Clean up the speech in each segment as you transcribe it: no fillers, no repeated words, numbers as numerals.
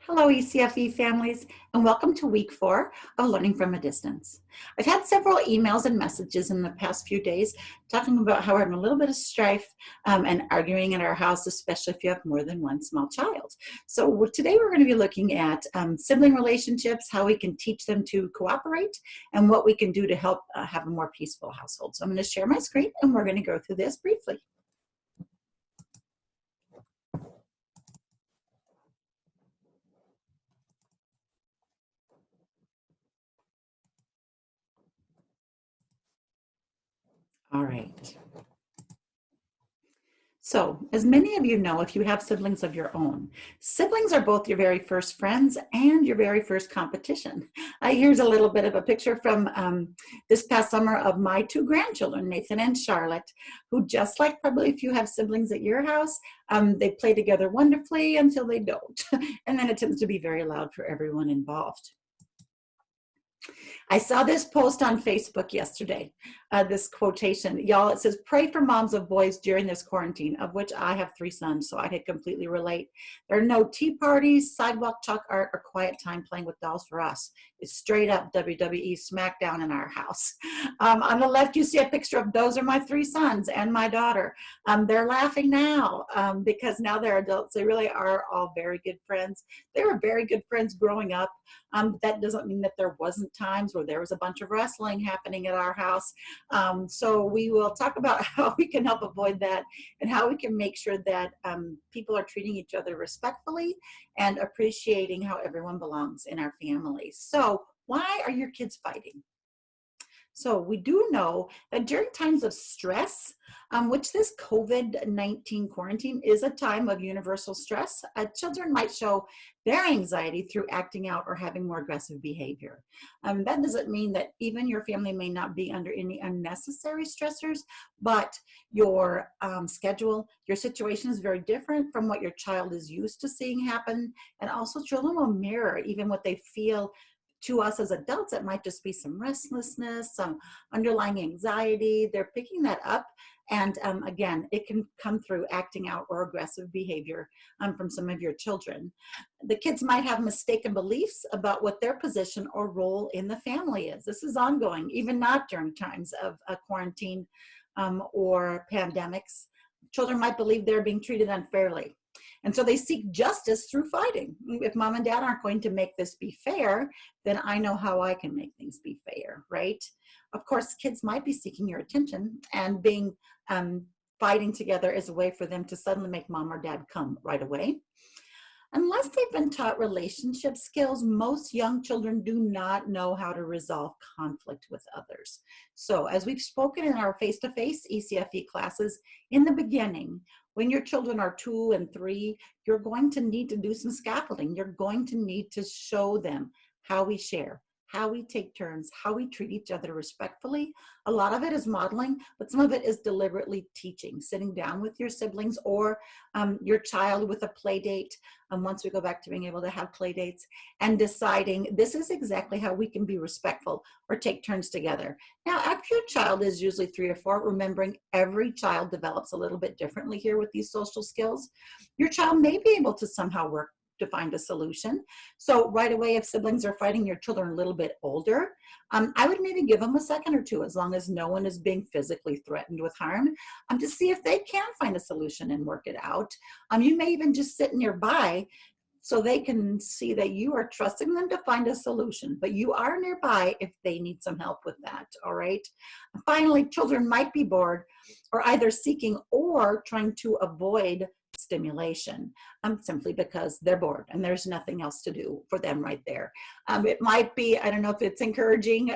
Hello, ECFE families, and welcome to week 4 of Learning from a Distance. I've had several emails and messages in the past few days talking about how we're having a little bit of strife and arguing in our house, especially if you have more than one small child. So today we're going to be looking at sibling relationships, how we can teach them to cooperate, and what we can do to help have a more peaceful household. So I'm going to share my screen and we're going to go through this briefly. All right. So, as many of you know, if you have siblings of your own, siblings are both your very first friends and your very first competition. Here's a little bit of a picture from this past summer of my two grandchildren, Nathan and Charlotte, who, just like probably if you have siblings at your house, they play together wonderfully until they don't. And then it tends to be very loud for everyone involved. I saw this post on Facebook yesterday, this quotation. Y'all, it says, pray for moms of boys during this quarantine, of which I have 3 sons, so I could completely relate. There are no tea parties, sidewalk chalk art, or quiet time playing with dolls for us. It's straight up WWE SmackDown in our house. On the left, you see a picture of those are my 3 sons and my daughter. They're laughing now because now they're adults. They really are all very good friends. They were very good friends growing up. That doesn't mean that there wasn't times where there was a bunch of wrestling happening at our house. So we will talk about how we can help avoid that and how we can make sure that people are treating each other respectfully and appreciating how everyone belongs in our families. So why are your kids fighting? So we do know that during times of stress, which this COVID-19 quarantine is a time of universal stress, children might show their anxiety through acting out or having more aggressive behavior. That doesn't mean that even your family may not be under any unnecessary stressors, but your schedule, your situation is very different from what your child is used to seeing happen. And also children will mirror even what they feel to us as adults. It might just be some restlessness, some underlying anxiety. They're picking that up. And again, it can come through acting out or aggressive behavior from some of your children. The kids might have mistaken beliefs about what their position or role in the family is. This is ongoing, even not during times of quarantine or pandemics. Children might believe they're being treated unfairly. And so they seek justice through fighting. If mom and dad aren't going to make this be fair, then I know how I can make things be fair, right? Of course, kids might be seeking your attention, and being fighting together is a way for them to suddenly make mom or dad come right away. Unless they've been taught relationship skills, most young children do not know how to resolve conflict with others. So as we've spoken in our face-to-face ECFE classes, in the beginning, when your children are 2 and 3, you're going to need to do some scaffolding. You're going to need to show them how we share, how we take turns, how we treat each other respectfully. A lot of it is modeling, but some of it is deliberately teaching, sitting down with your siblings or your child with a play date. Once we go back to being able to have play dates, and deciding this is exactly how we can be respectful or take turns together. Now, after your child is usually 3 or 4, remembering every child develops a little bit differently here with these social skills, your child may be able to somehow work to find a solution. So right away, if siblings are fighting, your children are a little bit older, I would maybe give them a second or two, as long as no one is being physically threatened with harm, to see if they can find a solution and work it out. You may even just sit nearby so they can see that you are trusting them to find a solution, but you are nearby if they need some help with that, all right? Finally, children might be bored or either seeking or trying to avoid stimulation simply because they're bored and there's nothing else to do for them right there. It might be, I don't know if it's encouraging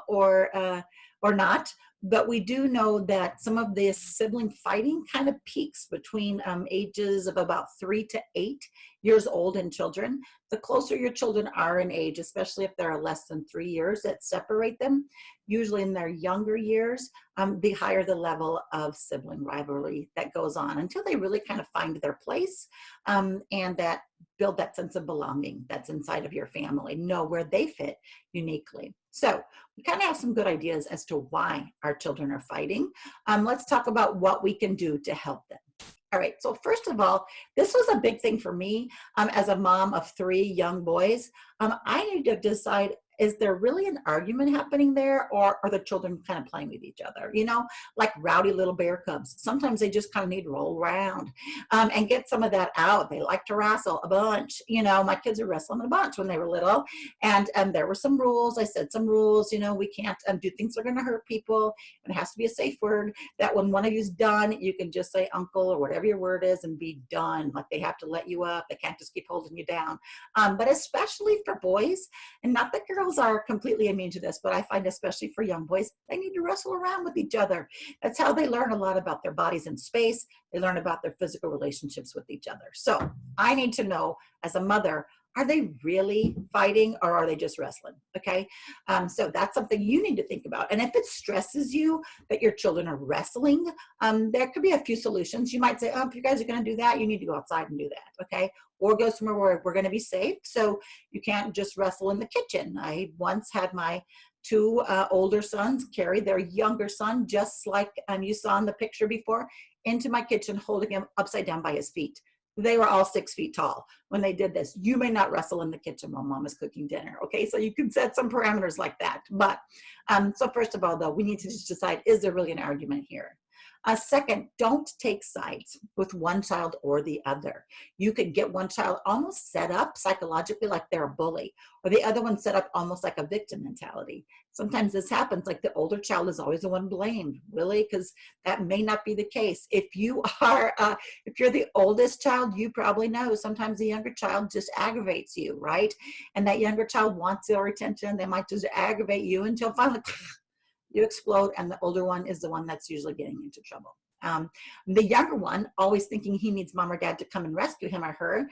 or not, but we do know that some of this sibling fighting kind of peaks between ages of about 3 to 8 years old in children. The closer your children are in age, especially if they're less than 3 years that separate them, usually in their younger years, the higher the level of sibling rivalry that goes on until they really kind of find their place and that build that sense of belonging that's inside of your family, know where they fit uniquely. So we kind of have some good ideas as to why our children are fighting. Let's talk about what we can do to help them. All right, so first of all, this was a big thing for me as a mom of 3 young boys. I need to decide, is there really an argument happening there, or are the children kind of playing with each other? You know, like rowdy little bear cubs. Sometimes they just kind of need to roll around and get some of that out. They like to wrestle a bunch. You know, my kids are wrestling a bunch when they were little, and there were some rules. I said some rules. You know, we can't do things that are going to hurt people. It has to be a safe word. That when one of you's done, you can just say uncle or whatever your word is and be done. Like they have to let you up. They can't just keep holding you down. But especially for boys, and not that girls are completely immune to this, but I find especially for young boys, they need to wrestle around with each other. That's how they learn a lot about their bodies in space. They learn about their physical relationships with each other. So I need to know as a mother, are they really fighting or are they just wrestling? Okay. So that's something you need to think about. And if it stresses you that your children are wrestling, there could be a few solutions. You might say, oh, if you guys are going to do that, you need to go outside and do that. Okay. Or go somewhere where we're going to be safe. So you can't just wrestle in the kitchen. I once had my 2 older sons carry their younger son, just like you saw in the picture before, into my kitchen, holding him upside down by his feet. They were all 6 feet tall when they did this. You may not wrestle in the kitchen while mom is cooking dinner, okay? So you can set some parameters like that. But so first of all, though, we need to just decide, is there really an argument here? Second, don't take sides with one child or the other. You could get one child almost set up psychologically like they're a bully, or the other one set up almost like a victim mentality. Sometimes this happens, like the older child is always the one blamed, really, because that may not be the case. If you are, if you're the oldest child, you probably know sometimes the younger child just aggravates you, right? And that younger child wants your attention. They might just aggravate you until finally you explode, and the older one is the one that's usually getting into trouble. The younger one, always thinking he needs mom or dad to come and rescue him or her,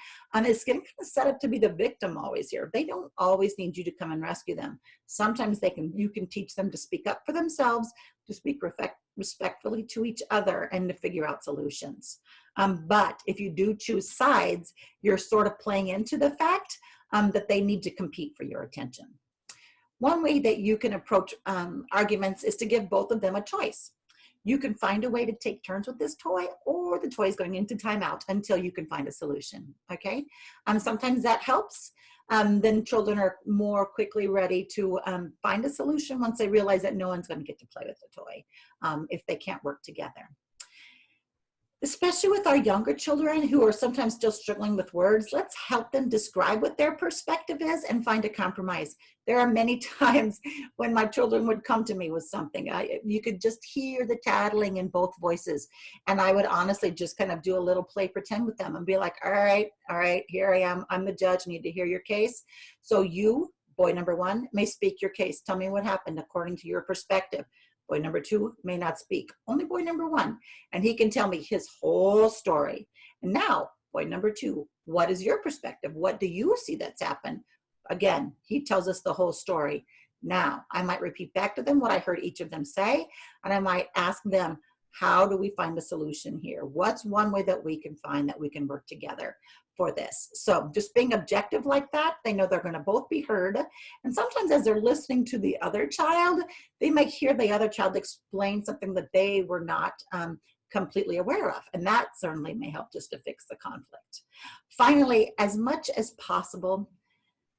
is getting kind of set up to be the victim always here. They don't always need you to come and rescue them. Sometimes you can teach them to speak up for themselves, to speak respectfully to each other, and to figure out solutions. But if you do choose sides, you're sort of playing into the fact that they need to compete for your attention. One way that you can approach arguments is to give both of them a choice. You can find a way to take turns with this toy, or the toy is going into timeout until you can find a solution, okay? Sometimes that helps. Then children are more quickly ready to find a solution once they realize that no one's going to get to play with the toy if they can't work together. Especially with our younger children who are sometimes still struggling with words, let's help them describe what their perspective is and find a compromise. There are many times when my children would come to me with something. You could just hear the tattling in both voices. And I would honestly just kind of do a little play pretend with them and be like, all right, here I am. I'm the judge. I need to hear your case. So you, boy number 1, may speak your case. Tell me what happened according to your perspective. Boy number 2 may not speak, only boy number 1, and he can tell me his whole story. And now, boy number 2, what is your perspective? What do you see that's happened? Again, he tells us the whole story. Now, I might repeat back to them what I heard each of them say, and I might ask them, how do we find a solution here? What's one way that we can find that we can work together for this? So just being objective like that, they know they're going to both be heard. And sometimes as they're listening to the other child, they might hear the other child explain something that they were not completely aware of. And that certainly may help just to fix the conflict. Finally, as much as possible,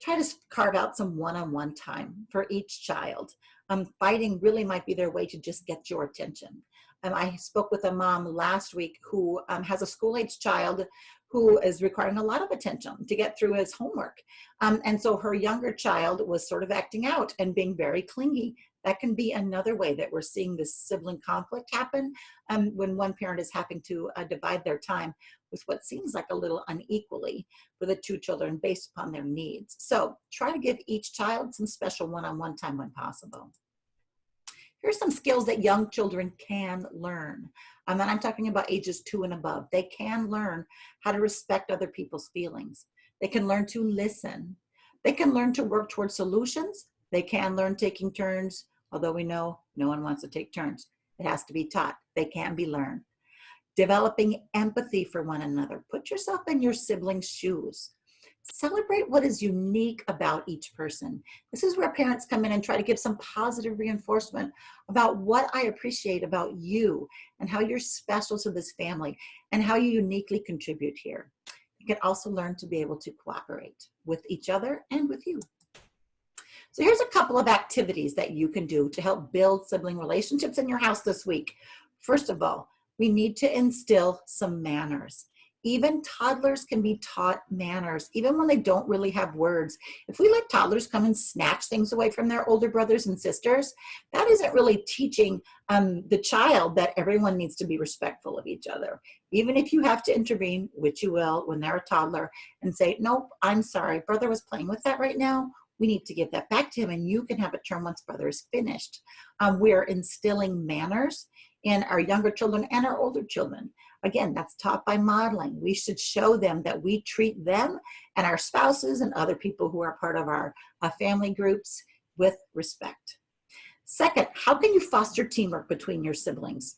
try to carve out some one-on-one time for each child. Fighting really might be their way to just get your attention. I spoke with a mom last week who has a school-age child who is requiring a lot of attention to get through his homework. And so her younger child was sort of acting out and being very clingy. That can be another way that we're seeing this sibling conflict happen when one parent is having to divide their time with what seems like a little unequally for the 2 children based upon their needs. So try to give each child some special one-on-one time when possible. Here's some skills that young children can learn. And I'm talking about ages 2 and above. They can learn how to respect other people's feelings. They can learn to listen. They can learn to work towards solutions. They can learn taking turns, although we know no one wants to take turns. It has to be taught. They can be learned. Developing empathy for one another. Put yourself in your sibling's shoes. Celebrate what is unique about each person. This is where parents come in and try to give some positive reinforcement about what I appreciate about you and how you're special to this family and how you uniquely contribute here. You can also learn to be able to cooperate with each other and with you. So here's a couple of activities that you can do to help build sibling relationships in your house this week. First of all, we need to instill some manners. Even toddlers can be taught manners, even when they don't really have words. If we let toddlers come and snatch things away from their older brothers and sisters, that isn't really teaching the child that everyone needs to be respectful of each other. Even if you have to intervene, which you will when they're a toddler, and say, nope, I'm sorry, brother was playing with that right now. We need to give that back to him, and you can have a turn once brother is finished. We are instilling manners in our younger children and our older children. Again, that's taught by modeling. We should show them that we treat them and our spouses and other people who are part of our family groups with respect. Second, how can you foster teamwork between your siblings?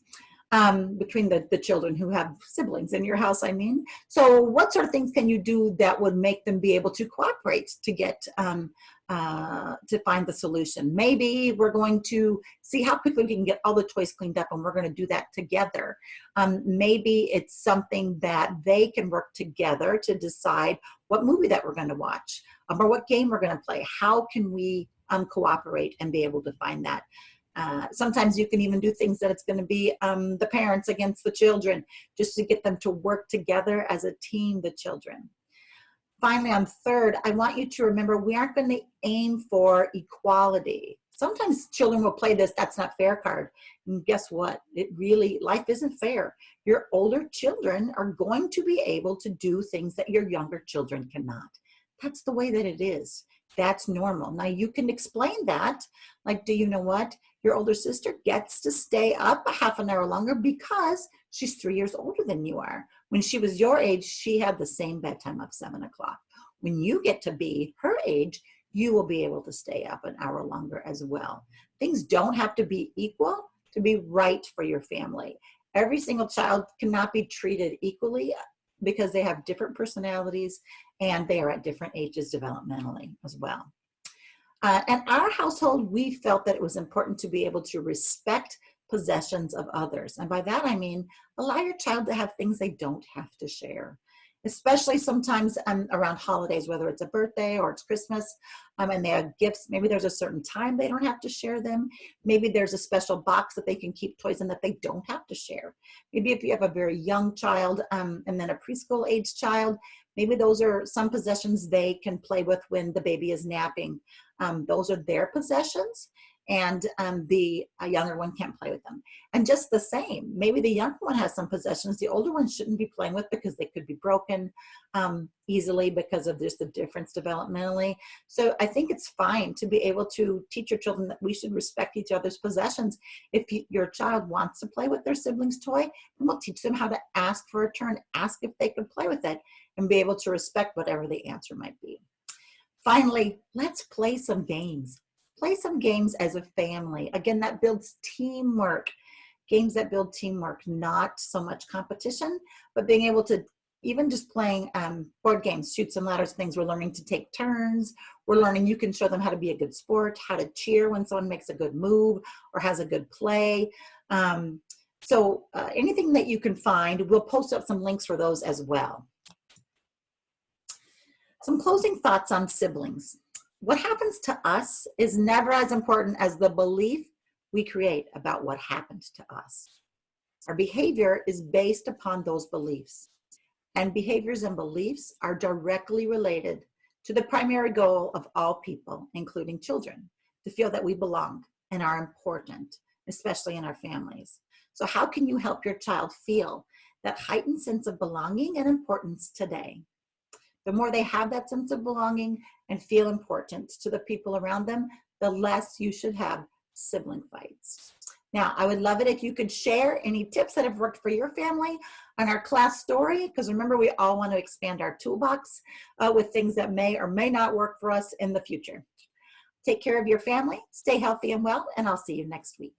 Between the children who have siblings in your house, I mean. So what sort of things can you do that would make them be able to cooperate to get to find the solution? Maybe we're going to see how quickly we can get all the toys cleaned up, and we're going to do that together. Maybe it's something that they can work together to decide what movie that we're going to watch, or what game we're going to play. How can we cooperate and be able to find that? Sometimes you can even do things that it's going to be the parents against the children, just to get them to work together as a team, the children. Finally, on third, I want you to remember we aren't going to aim for equality. Sometimes children will play this "that's not fair" card. And guess what? Life isn't fair. Your older children are going to be able to do things that your younger children cannot. That's the way that it is. That's normal. Now you can explain that, like, do you know what? Your older sister gets to stay up a half an hour longer because she's 3 years older than you are. When she was your age, she had the same bedtime of 7 o'clock. When you get to be her age, you will be able to stay up an hour longer as well. Things don't have to be equal to be right for your family. Every single child cannot be treated equally because they have different personalities and they are at different ages developmentally as well. In our household, we felt that it was important to be able to respect possessions of others. And by that, I mean, allow your child to have things they don't have to share, especially sometimes around holidays, whether it's a birthday or it's Christmas, and they have gifts. Maybe there's a certain time they don't have to share them. Maybe there's a special box that they can keep toys in that they don't have to share. Maybe if you have a very young child and then a preschool age child, maybe those are some possessions they can play with when the baby is napping. Those are their possessions, and the younger one can't play with them. And just the same, maybe the younger one has some possessions the older one shouldn't be playing with because they could be broken easily because of just the difference developmentally. So I think it's fine to be able to teach your children that we should respect each other's possessions. If your child wants to play with their sibling's toy, then we'll teach them how to ask for a turn, ask if they can play with it, and be able to respect whatever the answer might be. Finally, let's play some games. Play some games as a family. Again, that builds teamwork. Games that build teamwork, not so much competition, but being able to, even just playing board games, Chutes and Ladders, things we're learning to take turns. We're learning, you can show them how to be a good sport, how to cheer when someone makes a good move or has a good play. Anything that you can find, we'll post up some links for those as well. Some closing thoughts on siblings. What happens to us is never as important as the belief we create about what happened to us. Our behavior is based upon those beliefs. And behaviors and beliefs are directly related to the primary goal of all people, including children, to feel that we belong and are important, especially in our families. So how can you help your child feel that heightened sense of belonging and importance today? The more they have that sense of belonging and feel important to the people around them, the less you should have sibling fights. Now, I would love it if you could share any tips that have worked for your family on our class story, because remember, we all want to expand our toolbox with things that may or may not work for us in the future. Take care of your family, stay healthy and well, and I'll see you next week.